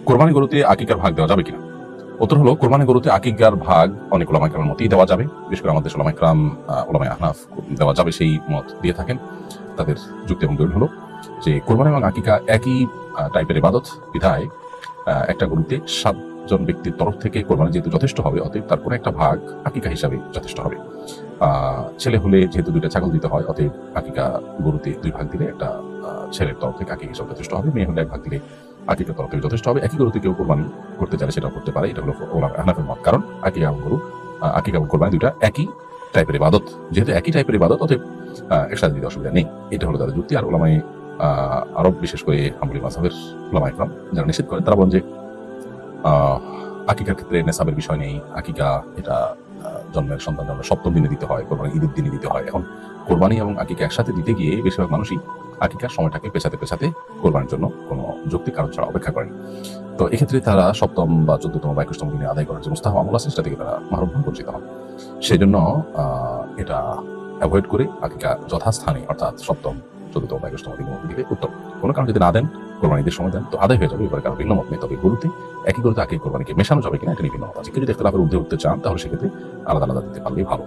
কোরবানি গরুতে আকিকার ভাগ দেওয়া যাবে কিনা? উত্তর হলো, কোরবানি গরুতে আকিকার ভাগ অনেক ওলামা কেরামের মতেই দেওয়া যাবে। বিশেষ করে আমাদের ওলামা কেরাম, ওলামায়ে আহনাফ দেওয়া যাবে সেই মত দিয়ে থাকেন। তাদের যুক্তি এবং দলিল হলো যে কোরবানি এবং আকিকা একই টাইপের ইবাদত বিধায় একটা গরুতে 7 জন ব্যক্তির তরফ থেকে কোরবানি যেহেতু যথেষ্ট হবে, অতএব তার কোনো একটা ভাগ আকিকা হিসাবে যথেষ্ট হবে। ছেলে হলে যেহেতু 2টা ছাগল দিতে হয়, অতএব আকিকা গরুতে 2 ভাগ দিলে একটা ছেলের তরফ থেকে আকিকা হিসাবে যথেষ্ট হবে। মেয়ে হলে 1 ভাগ দিলে আকিকার তরফ থেকে যথেষ্ট হবে। একই গরুতে কেউ কোরবানি করতে চাইলে সেটাও করতে পারে। এটা হলো ওলামা আহনাফের মত। কারণ আকিকা এবং কোরবানি 2টা একই টাইপের ইবাদত। যেহেতু একই টাইপের ইবাদত, অতএব একসাথে দিতে অসুবিধা নেই। এটা হলো তাদের যুক্তি। আর ওলামায়ে আরব, বিশেষ করে হাম্বলী মাযহাবের ওলামায়ে কেরাম যারা নিষেধ করেন, তারা বলেন যে আকিকার ক্ষেত্রে নেসাবের বিষয় নেই। আকিকা এটা জন্মের সন্তান জন্মের 7ম দিনে দিতে হয়, কোরবানি ঈদের দিনে দিতে হয়। এখন কোরবানি এবং আকিকা একসাথে দিতে গিয়ে বেশিরভাগ মানুষই আকিকার সময়টাকে পেছাতে কোরবানির জন্য কোনো যৌক্তিক কারণ ছাড়া অপেক্ষা করেন। তো এক্ষেত্রে তারা 7ম বা 14তম বা 21তম দিনে আদায় করার যে মুস্তাহাব আমল আছে, সেটা থেকে তারা মাহরুম বঞ্চিত হন। সেজন্য এটা অ্যাভয়েড করে আকিকা যথাস্থানে, অর্থাৎ 7ম, 14তম বা 21তম দিনের মধ্যে দিলে উত্তম। কোনো কারণ যদি না দেন, কোরবানি ঈদের সময় দেন, তো আদায় হয়ে যাবে। এবার কারো ভিন্ন মত নেই। তবে গরুতে একই গরুতে আকিকা কোরবানিকে মেশানো যাবে কিনা, এটা নিয়ে ভিন্ন মত আছে। কেউ যদি ইখতিলাফের ঊর্ধ্বে উঠতে চান, তাহলে সেক্ষেত্রে আলাদা আলাদা দিতে পারলেই ভালো।